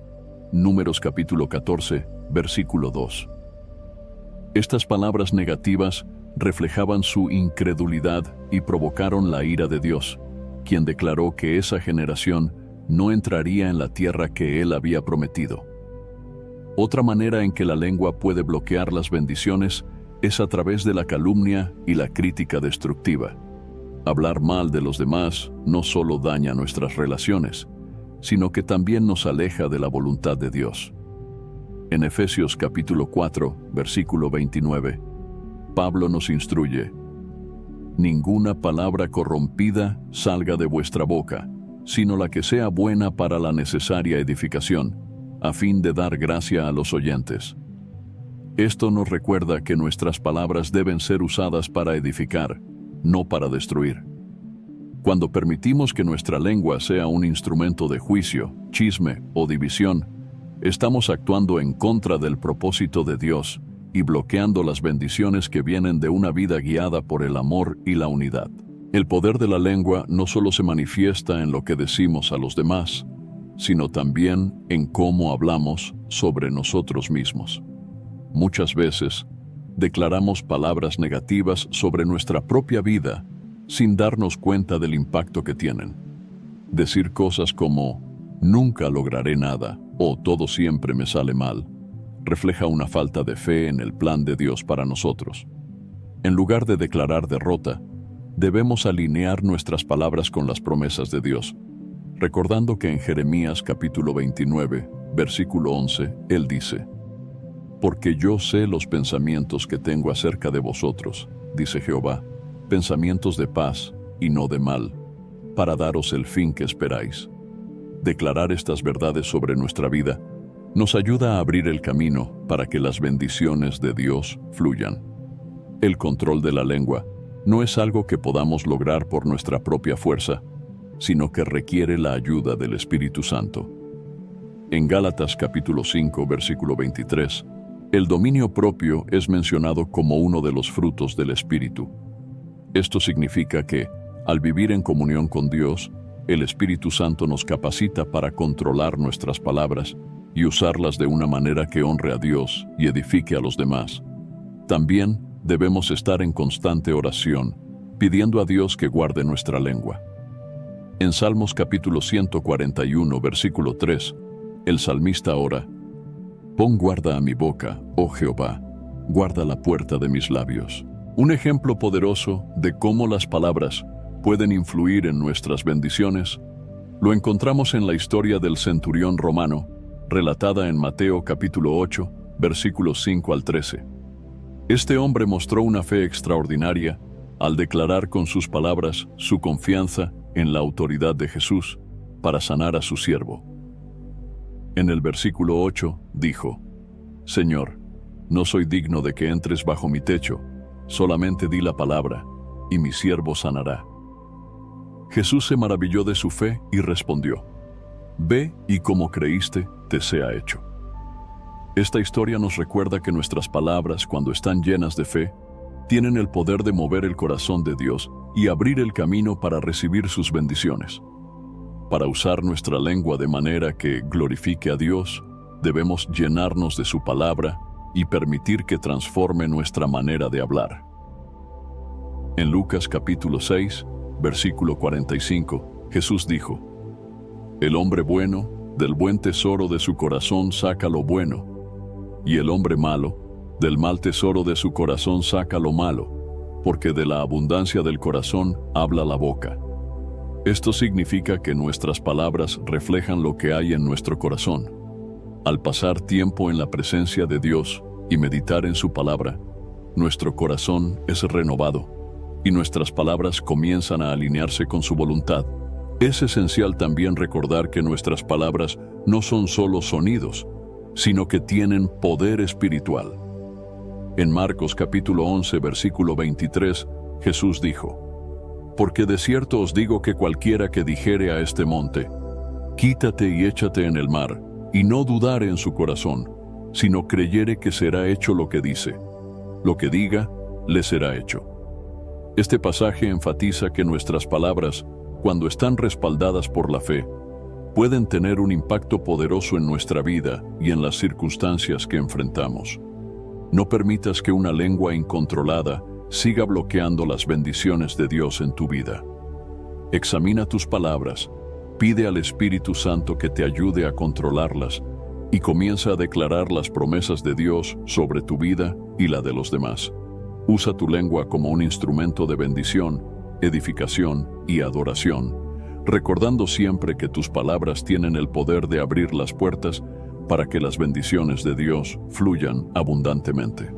Números capítulo 14, versículo 2. Estas palabras negativas reflejaban su incredulidad y provocaron la ira de Dios, quien declaró que esa generación no entraría en la tierra que Él había prometido. Otra manera en que la lengua puede bloquear las bendiciones es a través de la calumnia y la crítica destructiva. Hablar mal de los demás no solo daña nuestras relaciones, sino que también nos aleja de la voluntad de Dios. En Efesios capítulo 4, versículo 29, Pablo nos instruye: ninguna palabra corrompida salga de vuestra boca, sino la que sea buena para la necesaria edificación, a fin de dar gracia a los oyentes. Esto nos recuerda que nuestras palabras deben ser usadas para edificar, no para destruir. Cuando permitimos que nuestra lengua sea un instrumento de juicio, chisme o división, estamos actuando en contra del propósito de Dios y bloqueando las bendiciones que vienen de una vida guiada por el amor y la unidad. El poder de la lengua no solo se manifiesta en lo que decimos a los demás, sino también en cómo hablamos sobre nosotros mismos. Muchas veces, declaramos palabras negativas sobre nuestra propia vida sin darnos cuenta del impacto que tienen. Decir cosas como «nunca lograré nada» o «todo siempre me sale mal» refleja una falta de fe en el plan de Dios para nosotros. En lugar de declarar derrota, debemos alinear nuestras palabras con las promesas de Dios, recordando que en Jeremías capítulo 29, versículo 11, Él dice: Porque yo sé los pensamientos que tengo acerca de vosotros, dice Jehová, pensamientos de paz y no de mal, para daros el fin que esperáis. Declarar estas verdades sobre nuestra vida nos ayuda a abrir el camino para que las bendiciones de Dios fluyan. El control de la lengua no es algo que podamos lograr por nuestra propia fuerza, sino que requiere la ayuda del Espíritu Santo. En Gálatas capítulo 5, versículo 23, el dominio propio es mencionado como uno de los frutos del Espíritu. Esto significa que, al vivir en comunión con Dios, el Espíritu Santo nos capacita para controlar nuestras palabras y usarlas de una manera que honre a Dios y edifique a los demás. También debemos estar en constante oración, pidiendo a Dios que guarde nuestra lengua. En Salmos capítulo 141, versículo 3, el salmista ora: «Pon guarda a mi boca, oh Jehová, guarda la puerta de mis labios». Un ejemplo poderoso de cómo las palabras pueden influir en nuestras bendiciones lo encontramos en la historia del centurión romano, relatada en Mateo capítulo 8, versículos 5 al 13. Este hombre mostró una fe extraordinaria al declarar con sus palabras su confianza en la autoridad de Jesús para sanar a su siervo. En el versículo 8 dijo: «Señor, no soy digno de que entres bajo mi techo, solamente di la palabra, y mi siervo sanará». Jesús se maravilló de su fe y respondió: «Ve y como creíste, te sea hecho». Esta historia nos recuerda que nuestras palabras, cuando están llenas de fe, tienen el poder de mover el corazón de Dios y abrir el camino para recibir sus bendiciones. Para usar nuestra lengua de manera que glorifique a Dios, debemos llenarnos de su palabra y permitir que transforme nuestra manera de hablar. En Lucas capítulo 6, versículo 45, Jesús dijo: «El hombre bueno, del buen tesoro de su corazón saca lo bueno, y el hombre malo, del mal tesoro de su corazón saca lo malo, porque de la abundancia del corazón habla la boca». Esto significa que nuestras palabras reflejan lo que hay en nuestro corazón. Al pasar tiempo en la presencia de Dios y meditar en su palabra, nuestro corazón es renovado y nuestras palabras comienzan a alinearse con su voluntad. Es esencial también recordar que nuestras palabras no son solo sonidos, sino que tienen poder espiritual. En Marcos capítulo 11, versículo 23, Jesús dijo: «Porque de cierto os digo que cualquiera que dijere a este monte, quítate y échate en el mar, y no dudare en su corazón, sino creyere que será hecho lo que dice, lo que diga, le será hecho». Este pasaje enfatiza que nuestras palabras, cuando están respaldadas por la fe, pueden tener un impacto poderoso en nuestra vida y en las circunstancias que enfrentamos. No permitas que una lengua incontrolada siga bloqueando las bendiciones de Dios en tu vida. Examina tus palabras, pide al Espíritu Santo que te ayude a controlarlas y comienza a declarar las promesas de Dios sobre tu vida y la de los demás. Usa tu lengua como un instrumento de bendición, edificación y adoración, recordando siempre que tus palabras tienen el poder de abrir las puertas para que las bendiciones de Dios fluyan abundantemente.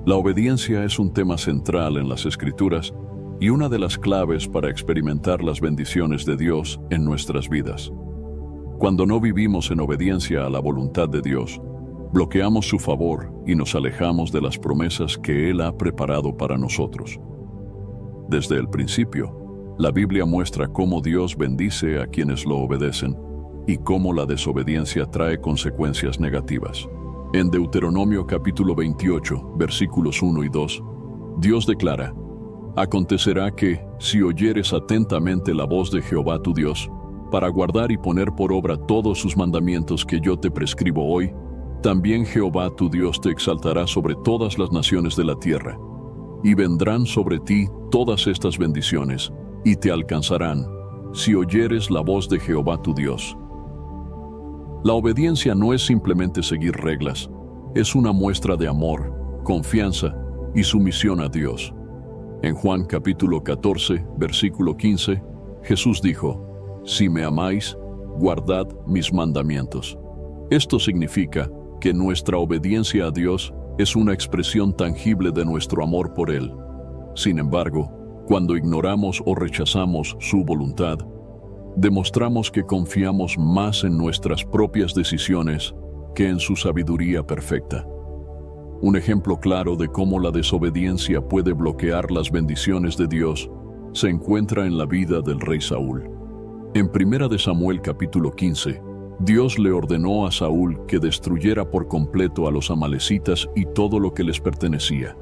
La obediencia es un tema central en las Escrituras y una de las claves para experimentar las bendiciones de Dios en nuestras vidas. Cuando no vivimos en obediencia a la voluntad de Dios, bloqueamos su favor y nos alejamos de las promesas que Él ha preparado para nosotros. Desde el principio, la Biblia muestra cómo Dios bendice a quienes lo obedecen y cómo la desobediencia trae consecuencias negativas. En Deuteronomio capítulo 28, versículos 1 y 2, Dios declara: «Acontecerá que, si oyeres atentamente la voz de Jehová tu Dios, para guardar y poner por obra todos sus mandamientos que yo te prescribo hoy, también Jehová tu Dios te exaltará sobre todas las naciones de la tierra, y vendrán sobre ti todas estas bendiciones, y te alcanzarán, si oyeres la voz de Jehová tu Dios». La obediencia no es simplemente seguir reglas, es una muestra de amor, confianza y sumisión a Dios. En Juan capítulo 14, versículo 15, Jesús dijo: «Si me amáis, guardad mis mandamientos». Esto significa que nuestra obediencia a Dios es una expresión tangible de nuestro amor por Él. Sin embargo, cuando ignoramos o rechazamos su voluntad, demostramos que confiamos más en nuestras propias decisiones que en su sabiduría perfecta. Un ejemplo claro de cómo la desobediencia puede bloquear las bendiciones de Dios se encuentra en la vida del rey Saúl. En 1 Samuel capítulo 15, Dios le ordenó a Saúl que destruyera por completo a los amalecitas y todo lo que les pertenecía.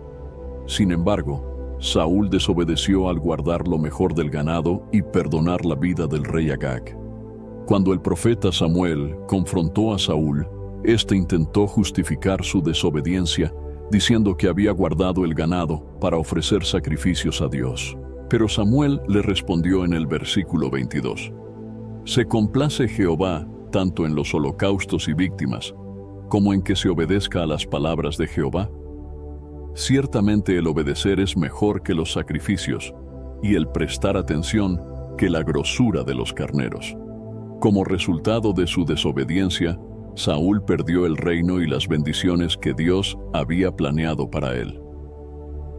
Sin embargo, Saúl desobedeció al guardar lo mejor del ganado y perdonar la vida del rey Agag. Cuando el profeta Samuel confrontó a Saúl, éste intentó justificar su desobediencia diciendo que había guardado el ganado para ofrecer sacrificios a Dios. Pero Samuel le respondió en el versículo 22: «¿Se complace Jehová tanto en los holocaustos y víctimas, como en que se obedezca a las palabras de Jehová? Ciertamente el obedecer es mejor que los sacrificios, y el prestar atención que la grosura de los carneros». Como resultado de su desobediencia, Saúl perdió el reino y las bendiciones que Dios había planeado para él.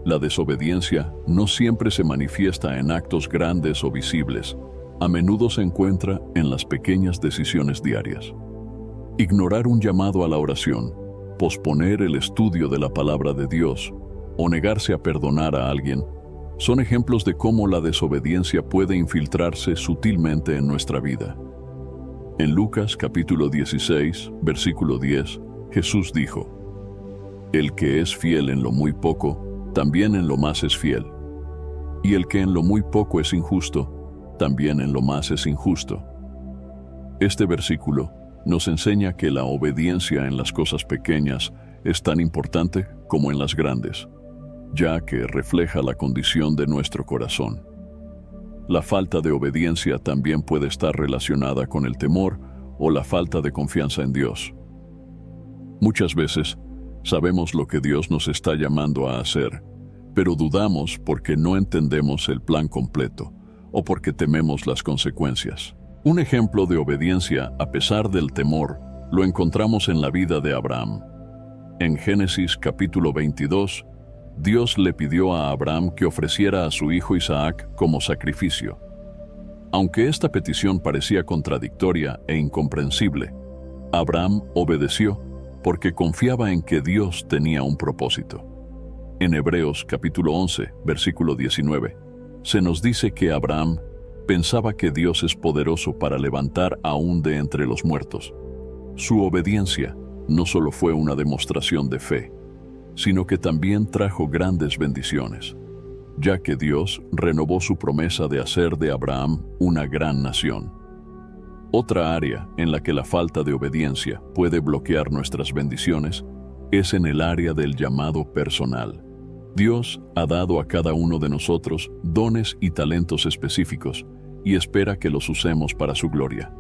La desobediencia no siempre se manifiesta en actos grandes o visibles. A menudo se encuentra en las pequeñas decisiones diarias. Ignorar un llamado a la oración, posponer el estudio de la palabra de Dios o negarse a perdonar a alguien son ejemplos de cómo la desobediencia puede infiltrarse sutilmente en nuestra vida. En Lucas capítulo 16, versículo 10, Jesús dijo: «El que es fiel en lo muy poco, también en lo más es fiel. Y el que en lo muy poco es injusto, también en lo más es injusto». Este versículo nos enseña que la obediencia en las cosas pequeñas es tan importante como en las grandes, ya que refleja la condición de nuestro corazón. La falta de obediencia también puede estar relacionada con el temor o la falta de confianza en Dios. Muchas veces sabemos lo que Dios nos está llamando a hacer, pero dudamos porque no entendemos el plan completo o porque tememos las consecuencias. Un ejemplo de obediencia a pesar del temor lo encontramos en la vida de Abraham. En Génesis capítulo 22, Dios le pidió a Abraham que ofreciera a su hijo Isaac como sacrificio. Aunque esta petición parecía contradictoria e incomprensible, Abraham obedeció porque confiaba en que Dios tenía un propósito. En Hebreos capítulo 11, versículo 19, se nos dice que Abraham pensaba que Dios es poderoso para levantar aún de entre los muertos. Su obediencia no solo fue una demostración de fe, sino que también trajo grandes bendiciones, ya que Dios renovó su promesa de hacer de Abraham una gran nación. Otra área en la que la falta de obediencia puede bloquear nuestras bendiciones es en el área del llamado personal. Dios ha dado a cada uno de nosotros dones y talentos específicos y espera que los usemos para su gloria.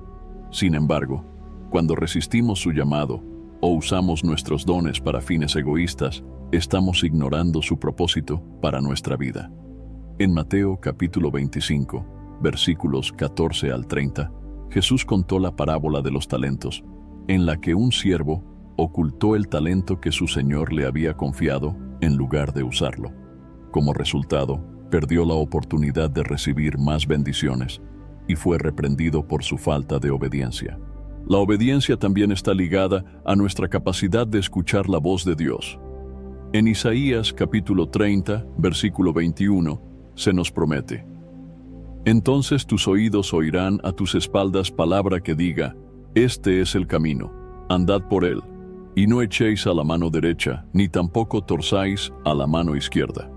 Sin embargo, cuando resistimos su llamado o usamos nuestros dones para fines egoístas, estamos ignorando su propósito para nuestra vida. En Mateo capítulo 25, versículos 14 al 30, Jesús contó la parábola de los talentos, en la que un siervo ocultó el talento que su señor le había confiado en lugar de usarlo. Como resultado, perdió la oportunidad de recibir más bendiciones y fue reprendido por su falta de obediencia. La obediencia también está ligada a nuestra capacidad de escuchar la voz de Dios. En Isaías capítulo 30, versículo 21, se nos promete: «Entonces tus oídos oirán a tus espaldas palabra que diga: este es el camino, andad por él, y no echéis a la mano derecha, ni tampoco torzáis a la mano izquierda».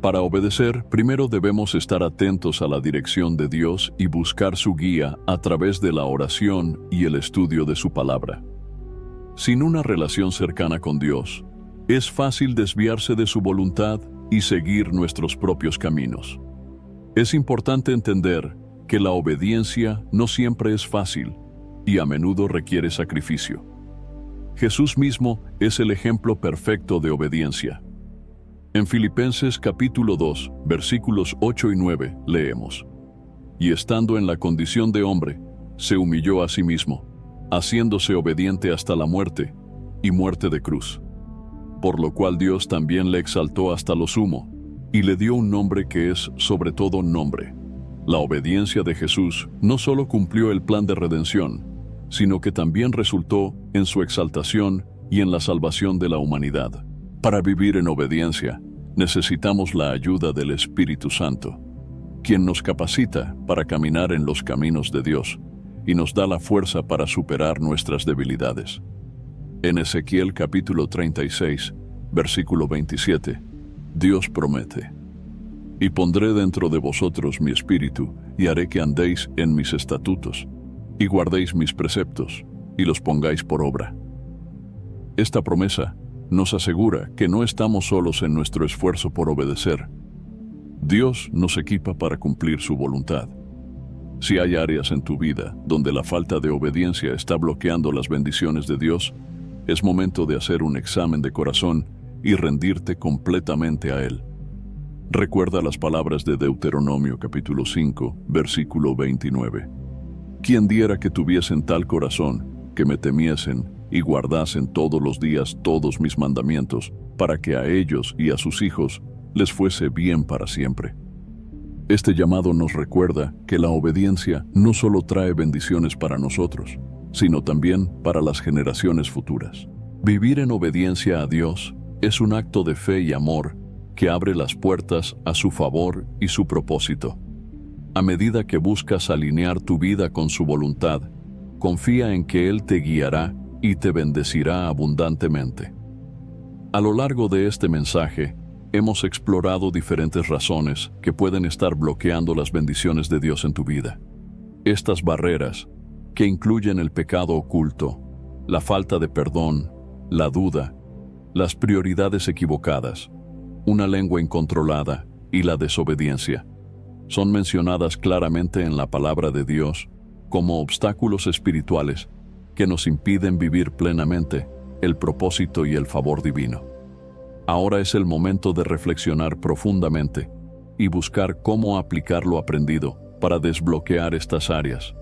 Para obedecer, primero debemos estar atentos a la dirección de Dios y buscar su guía a través de la oración y el estudio de su palabra. Sin una relación cercana con Dios, es fácil desviarse de su voluntad y seguir nuestros propios caminos. Es importante entender que la obediencia no siempre es fácil y a menudo requiere sacrificio. Jesús mismo es el ejemplo perfecto de obediencia. En Filipenses capítulo 2, versículos 8 y 9, leemos: «Y estando en la condición de hombre, se humilló a sí mismo, haciéndose obediente hasta la muerte, y muerte de cruz. Por lo cual Dios también le exaltó hasta lo sumo, y le dio un nombre que es sobre todo nombre. La obediencia de Jesús no solo cumplió el plan de redención, sino que también resultó en su exaltación y en la salvación de la humanidad. Para vivir en obediencia, necesitamos la ayuda del Espíritu Santo, quien nos capacita para caminar en los caminos de Dios y nos da la fuerza para superar nuestras debilidades. En Ezequiel capítulo 36, versículo 27, Dios promete: «Y pondré dentro de vosotros mi espíritu, y haré que andéis en mis estatutos, y guardéis mis preceptos, y los pongáis por obra». Esta promesa nos asegura que no estamos solos en nuestro esfuerzo por obedecer. Dios nos equipa para cumplir su voluntad. Si hay áreas en tu vida donde la falta de obediencia está bloqueando las bendiciones de Dios, es momento de hacer un examen de corazón y rendirte completamente a Él. Recuerda las palabras de Deuteronomio capítulo 5, versículo 29. «Quien diera que tuviesen tal corazón, que me temiesen y guardasen todos los días todos mis mandamientos, para que a ellos y a sus hijos les fuese bien para siempre». Este llamado nos recuerda que la obediencia no solo trae bendiciones para nosotros, sino también para las generaciones futuras. Vivir en obediencia a Dios es un acto de fe y amor que abre las puertas a su favor y su propósito. A medida que buscas alinear tu vida con su voluntad, confía en que Él te guiará y te bendecirá abundantemente. A lo largo de este mensaje, hemos explorado diferentes razones que pueden estar bloqueando las bendiciones de Dios en tu vida. Estas barreras, que incluyen el pecado oculto, la falta de perdón, la duda, las prioridades equivocadas, una lengua incontrolada y la desobediencia, son mencionadas claramente en la palabra de Dios como obstáculos espirituales que nos impiden vivir plenamente el propósito y el favor divino. Ahora es el momento de reflexionar profundamente y buscar cómo aplicar lo aprendido para desbloquear estas áreas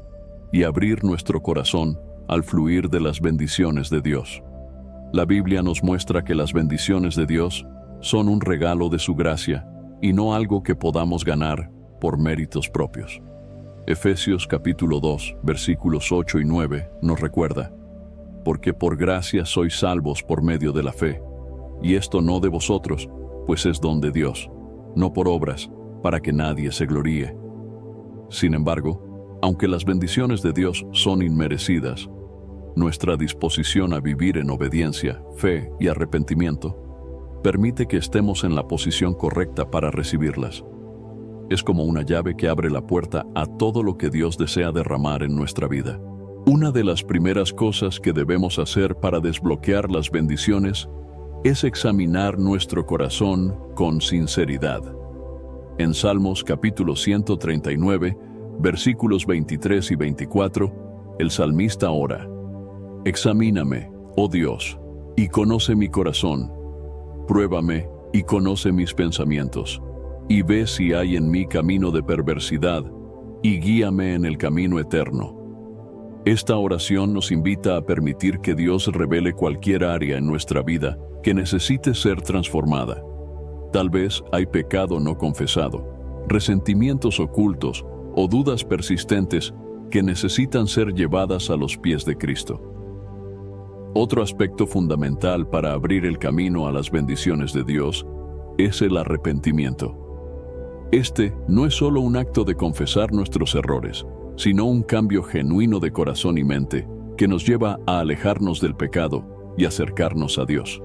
y abrir nuestro corazón al fluir de las bendiciones de Dios. La Biblia nos muestra que las bendiciones de Dios son un regalo de su gracia y no algo que podamos ganar por méritos propios. Efesios capítulo 2, versículos 8 y 9 nos recuerda: «Porque por gracia sois salvos por medio de la fe, y esto no de vosotros, pues es don de Dios, no por obras, para que nadie se gloríe». Sin embargo, aunque las bendiciones de Dios son inmerecidas, nuestra disposición a vivir en obediencia, fe y arrepentimiento permite que estemos en la posición correcta para recibirlas. Es como una llave que abre la puerta a todo lo que Dios desea derramar en nuestra vida. Una de las primeras cosas que debemos hacer para desbloquear las bendiciones es examinar nuestro corazón con sinceridad. En Salmos capítulo 139, versículos 23 y 24, el salmista ora: «Examíname, oh Dios, y conoce mi corazón. Pruébame y conoce mis pensamientos, y ve si hay en mí camino de perversidad, y guíame en el camino eterno». Esta oración nos invita a permitir que Dios revele cualquier área en nuestra vida que necesite ser transformada. Tal vez hay pecado no confesado, resentimientos ocultos o dudas persistentes que necesitan ser llevadas a los pies de Cristo. Otro aspecto fundamental para abrir el camino a las bendiciones de Dios es el arrepentimiento. Este no es solo un acto de confesar nuestros errores, sino un cambio genuino de corazón y mente que nos lleva a alejarnos del pecado y acercarnos a Dios.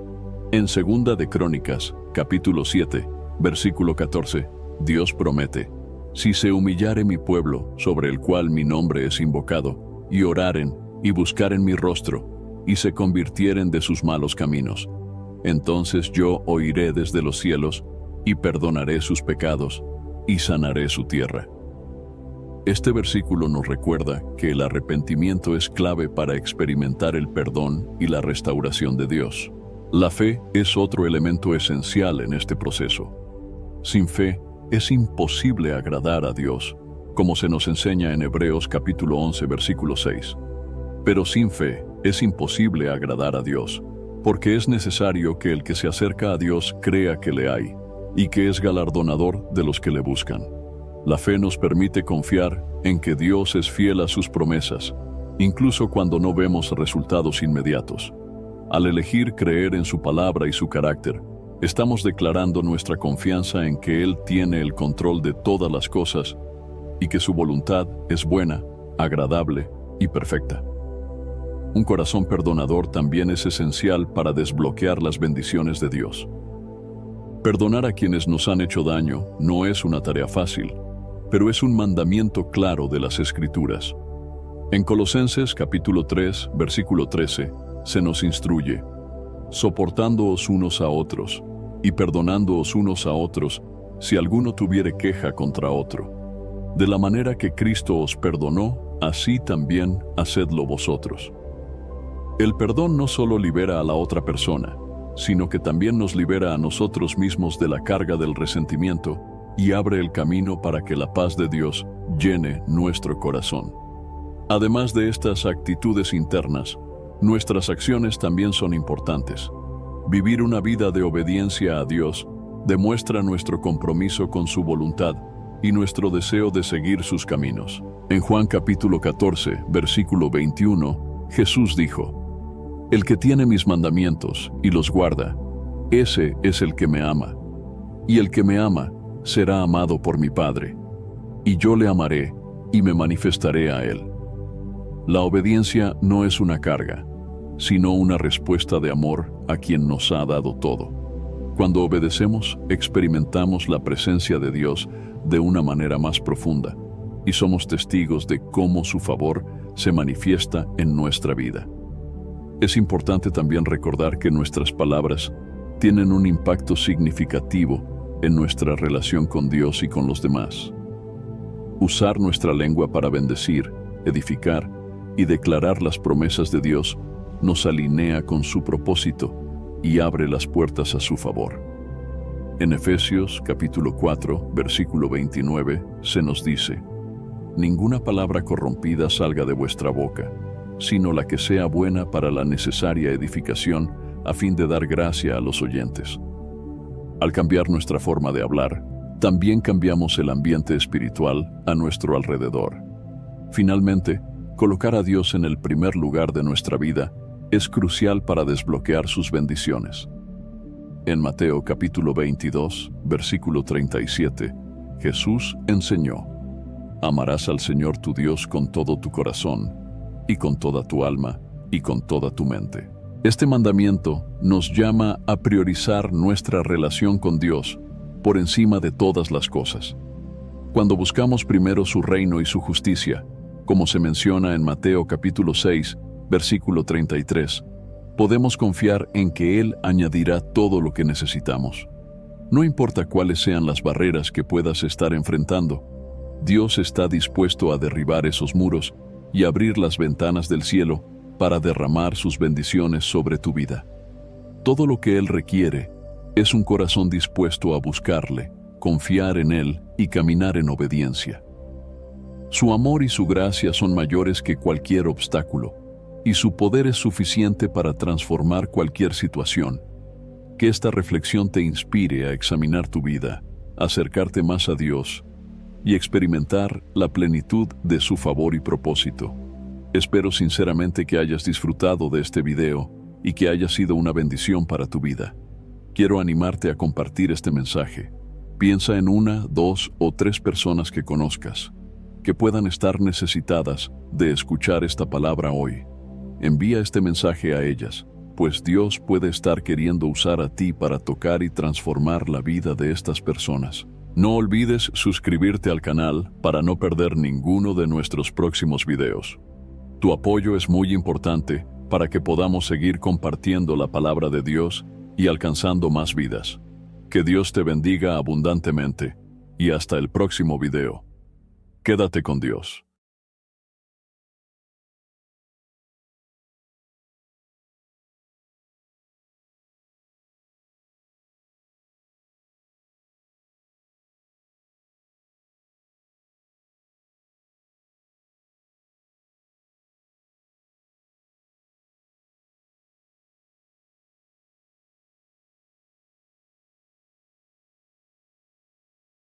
En 2 de Crónicas, capítulo 7, versículo 14, Dios promete: «Si se humillare mi pueblo, sobre el cual mi nombre es invocado, y oraren y buscaren mi rostro, y se convirtieren de sus malos caminos, entonces yo oiré desde los cielos, y perdonaré sus pecados, y sanaré su tierra». Este versículo nos recuerda que el arrepentimiento es clave para experimentar el perdón y la restauración de Dios. La fe es otro elemento esencial en este proceso. Sin fe, es imposible agradar a Dios, como se nos enseña en Hebreos capítulo 11, versículo 6. Pero sin fe, es imposible agradar a Dios, porque es necesario que el que se acerca a Dios crea que le hay, y que es galardonador de los que le buscan. La fe nos permite confiar en que Dios es fiel a sus promesas, incluso cuando no vemos resultados inmediatos. Al elegir creer en su palabra y su carácter, estamos declarando nuestra confianza en que Él tiene el control de todas las cosas y que su voluntad es buena, agradable y perfecta. Un corazón perdonador también es esencial para desbloquear las bendiciones de Dios. Perdonar a quienes nos han hecho daño no es una tarea fácil, pero es un mandamiento claro de las Escrituras. En Colosenses capítulo 3, versículo 13, se nos instruye: soportándoos unos a otros y perdonándoos unos a otros si alguno tuviere queja contra otro. De la manera que Cristo os perdonó, así también hacedlo vosotros. El perdón no solo libera a la otra persona, sino que también nos libera a nosotros mismos de la carga del resentimiento y abre el camino para que la paz de Dios llene nuestro corazón. Además de estas actitudes internas, nuestras acciones también son importantes. Vivir una vida de obediencia a Dios demuestra nuestro compromiso con su voluntad y nuestro deseo de seguir sus caminos. En Juan capítulo 14, versículo 21, Jesús dijo: el que tiene mis mandamientos y los guarda, ese es el que me ama. Y el que me ama será amado por mi Padre, y yo le amaré y me manifestaré a él. La obediencia no es una carga, sino una respuesta de amor a quien nos ha dado todo. Cuando obedecemos, experimentamos la presencia de Dios de una manera más profunda y somos testigos de cómo su favor se manifiesta en nuestra vida. Es importante también recordar que nuestras palabras tienen un impacto significativo en nuestra relación con Dios y con los demás. Usar nuestra lengua para bendecir, edificar y declarar las promesas de Dios nos alinea con su propósito y abre las puertas a su favor. En Efesios capítulo 4, versículo 29, se nos dice: ninguna palabra corrompida salga de vuestra boca, sino la que sea buena para la necesaria edificación, a fin de dar gracia a los oyentes. Al cambiar nuestra forma de hablar, también cambiamos el ambiente espiritual a nuestro alrededor. Finalmente, colocar a Dios en el primer lugar de nuestra vida es crucial para desbloquear sus bendiciones. En Mateo capítulo 22, versículo 37, Jesús enseñó: amarás al Señor tu Dios con todo tu corazón, y con toda tu alma, y con toda tu mente. Este mandamiento nos llama a priorizar nuestra relación con Dios por encima de todas las cosas. Cuando buscamos primero su reino y su justicia, como se menciona en Mateo capítulo 6, versículo 33, podemos confiar en que Él añadirá todo lo que necesitamos. No importa cuáles sean las barreras que puedas estar enfrentando, Dios está dispuesto a derribar esos muros y abrir las ventanas del cielo para derramar sus bendiciones sobre tu vida. Todo lo que Él requiere es un corazón dispuesto a buscarle, confiar en Él y caminar en obediencia. Su amor y su gracia son mayores que cualquier obstáculo, y su poder es suficiente para transformar cualquier situación. Que esta reflexión te inspire a examinar tu vida, acercarte más a Dios y experimentar la plenitud de su favor y propósito. Espero sinceramente que hayas disfrutado de este video y que haya sido una bendición para tu vida. Quiero animarte a compartir este mensaje. Piensa en 1, 2 o 3 personas que conozcas, que puedan estar necesitadas de escuchar esta palabra hoy. Envía este mensaje a ellas, pues Dios puede estar queriendo usar a ti para tocar y transformar la vida de estas personas. No olvides suscribirte al canal para no perder ninguno de nuestros próximos videos. Tu apoyo es muy importante para que podamos seguir compartiendo la palabra de Dios y alcanzando más vidas. Que Dios te bendiga abundantemente y hasta el próximo video. Quédate con Dios.